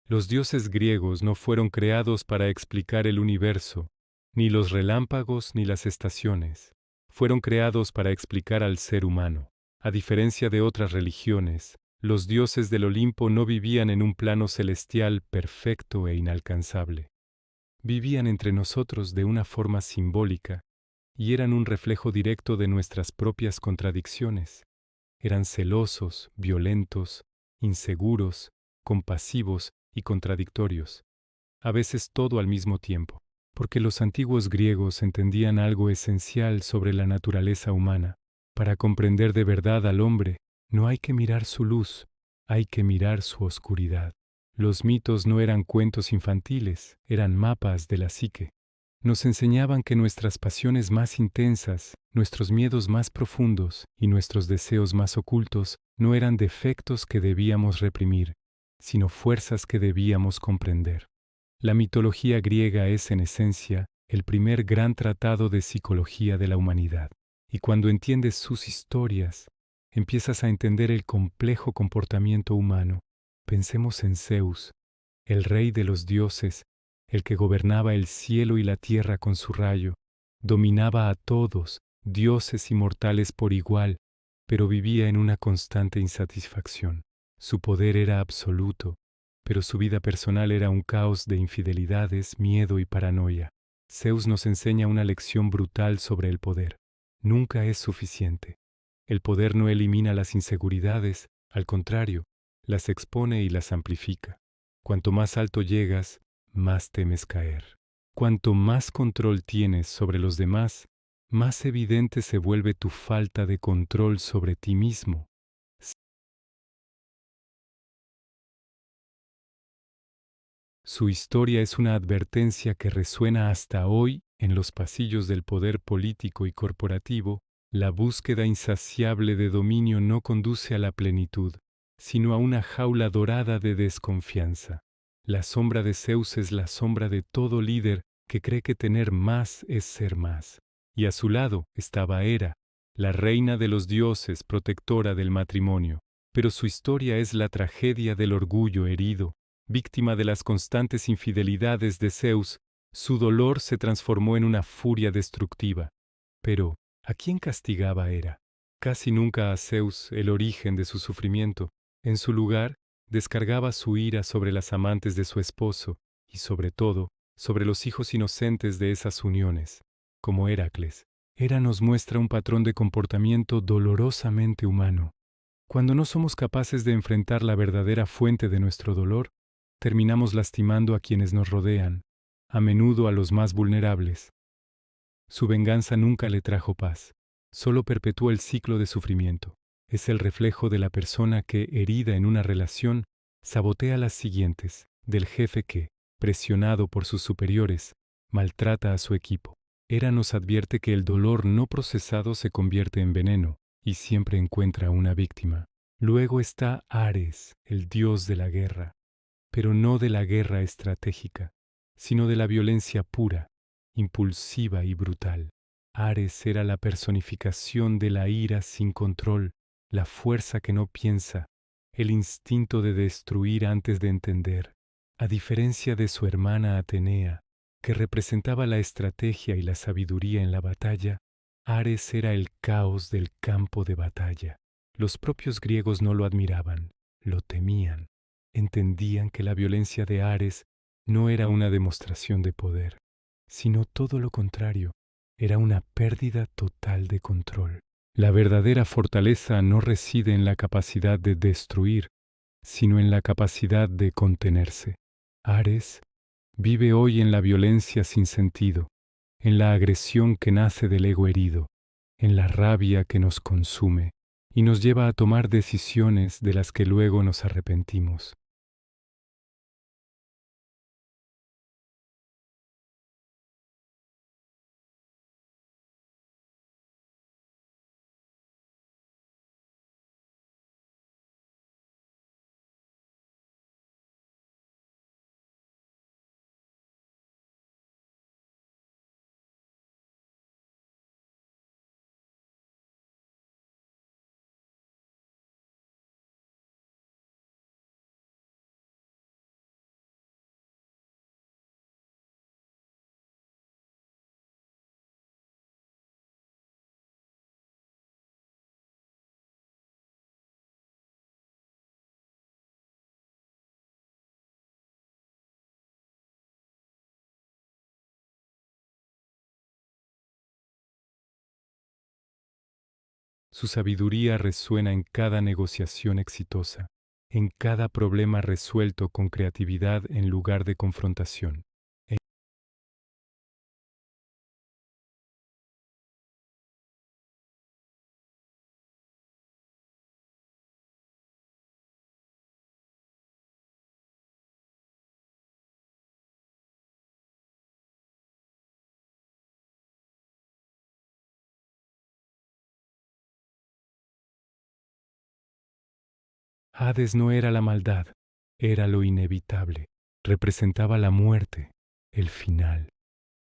Los dioses griegos no fueron creados para explicar el universo, ni los relámpagos ni las estaciones. Fueron creados para explicar al ser humano. A diferencia de otras religiones, los dioses del Olimpo no vivían en un plano celestial perfecto e inalcanzable. Vivían entre nosotros de una forma simbólica y eran un reflejo directo de nuestras propias contradicciones. Eran celosos, violentos, inseguros, compasivos y contradictorios, a veces todo al mismo tiempo, porque los antiguos griegos entendían algo esencial sobre la naturaleza humana. Para comprender de verdad al hombre, no hay que mirar su luz, hay que mirar su oscuridad. Los mitos no eran cuentos infantiles, eran mapas de la psique. Nos enseñaban que nuestras pasiones más intensas, nuestros miedos más profundos y nuestros deseos más ocultos no eran defectos que debíamos reprimir, sino fuerzas que debíamos comprender. La mitología griega es, en esencia, el primer gran tratado de psicología de la humanidad. Y cuando entiendes sus historias, empiezas a entender el complejo comportamiento humano. Pensemos en Zeus, el rey de los dioses, el que gobernaba el cielo y la tierra con su rayo, dominaba a todos, dioses y mortales por igual, pero vivía en una constante insatisfacción. Su poder era absoluto, pero su vida personal era un caos de infidelidades, miedo y paranoia. Zeus nos enseña una lección brutal sobre el poder. Nunca es suficiente. El poder no elimina las inseguridades, al contrario, las expone y las amplifica. Cuanto más alto llegas, más temes caer. Cuanto más control tienes sobre los demás, más evidente se vuelve tu falta de control sobre ti mismo. Su historia es una advertencia que resuena hasta hoy en los pasillos del poder político y corporativo. La búsqueda insaciable de dominio no conduce a la plenitud, sino a una jaula dorada de desconfianza. La sombra de Zeus es la sombra de todo líder que cree que tener más es ser más. Y a su lado estaba Hera, la reina de los dioses, protectora del matrimonio. Pero su historia es la tragedia del orgullo herido. Víctima de las constantes infidelidades de Zeus, su dolor se transformó en una furia destructiva. Pero, ¿a quién castigaba Hera? Casi nunca a Zeus, el origen de su sufrimiento. En su lugar, descargaba su ira sobre las amantes de su esposo y, sobre todo, sobre los hijos inocentes de esas uniones, como Heracles. Hera nos muestra un patrón de comportamiento dolorosamente humano. Cuando no somos capaces de enfrentar la verdadera fuente de nuestro dolor, terminamos lastimando a quienes nos rodean, a menudo a los más vulnerables. Su venganza nunca le trajo paz, solo perpetuó el ciclo de sufrimiento. Es el reflejo de la persona que, herida en una relación, sabotea las siguientes, del jefe que, presionado por sus superiores, maltrata a su equipo. Hera nos advierte que el dolor no procesado se convierte en veneno y siempre encuentra una víctima. Luego está Ares, el dios de la guerra, pero no de la guerra estratégica, sino de la violencia pura, impulsiva y brutal. Ares era la personificación de la ira sin control, la fuerza que no piensa, el instinto de destruir antes de entender. A diferencia de su hermana Atenea, que representaba la estrategia y la sabiduría en la batalla, Ares era el caos del campo de batalla. Los propios griegos no lo admiraban, lo temían. Entendían que la violencia de Ares no era una demostración de poder, sino todo lo contrario, era una pérdida total de control. La verdadera fortaleza no reside en la capacidad de destruir, sino en la capacidad de contenerse. Ares vive hoy en la violencia sin sentido, en la agresión que nace del ego herido, en la rabia que nos consume y nos lleva a tomar decisiones de las que luego nos arrepentimos. Su sabiduría resuena en cada negociación exitosa, en cada problema resuelto con creatividad en lugar de confrontación. Hades no era la maldad, era lo inevitable. Representaba la muerte, el final,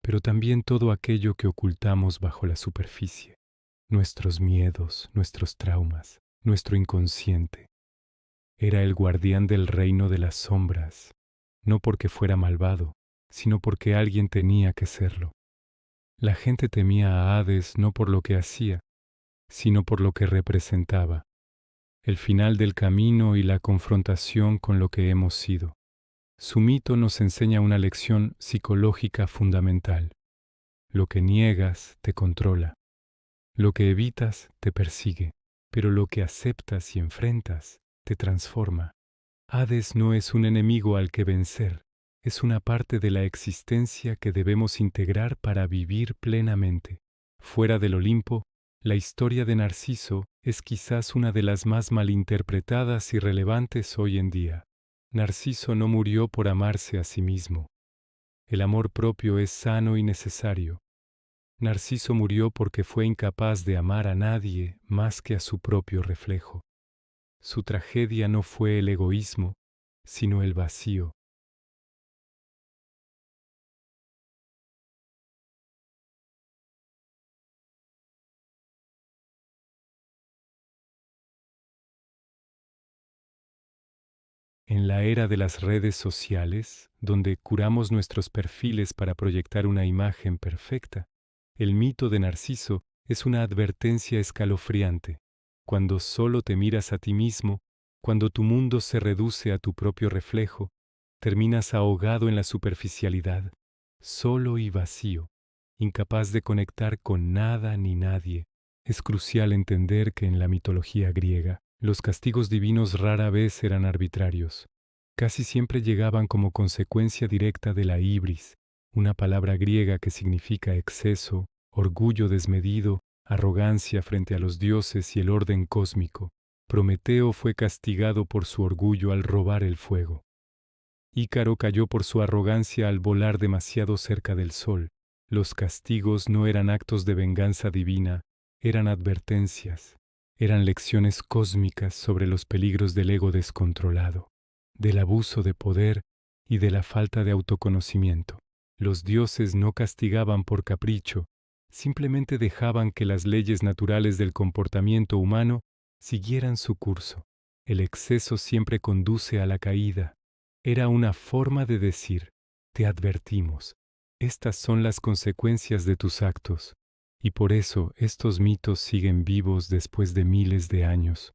pero también todo aquello que ocultamos bajo la superficie, nuestros miedos, nuestros traumas, nuestro inconsciente. Era el guardián del reino de las sombras, no porque fuera malvado, sino porque alguien tenía que serlo. La gente temía a Hades no por lo que hacía, sino por lo que representaba, el final del camino y la confrontación con lo que hemos sido. Su mito nos enseña una lección psicológica fundamental. Lo que niegas te controla, lo que evitas te persigue, pero lo que aceptas y enfrentas te transforma. Hades no es un enemigo al que vencer, es una parte de la existencia que debemos integrar para vivir plenamente. Fuera del Olimpo, la historia de Narciso es quizás una de las más malinterpretadas y relevantes hoy en día. Narciso no murió por amarse a sí mismo. El amor propio es sano y necesario. Narciso murió porque fue incapaz de amar a nadie más que a su propio reflejo. Su tragedia no fue el egoísmo, sino el vacío. En la era de las redes sociales, donde curamos nuestros perfiles para proyectar una imagen perfecta, el mito de Narciso es una advertencia escalofriante. Cuando solo te miras a ti mismo, cuando tu mundo se reduce a tu propio reflejo, terminas ahogado en la superficialidad, solo y vacío, incapaz de conectar con nada ni nadie. Es crucial entender que en la mitología griega, los castigos divinos rara vez eran arbitrarios. Casi siempre llegaban como consecuencia directa de la ibris, una palabra griega que significa exceso, orgullo desmedido, arrogancia frente a los dioses y el orden cósmico. Prometeo fue castigado por su orgullo al robar el fuego. Ícaro cayó por su arrogancia al volar demasiado cerca del sol. Los castigos no eran actos de venganza divina, eran advertencias, eran lecciones cósmicas sobre los peligros del ego descontrolado, del abuso de poder y de la falta de autoconocimiento. Los dioses no castigaban por capricho, simplemente dejaban que las leyes naturales del comportamiento humano siguieran su curso. El exceso siempre conduce a la caída. Era una forma de decir, te advertimos, estas son las consecuencias de tus actos, y por eso estos mitos siguen vivos después de miles de años.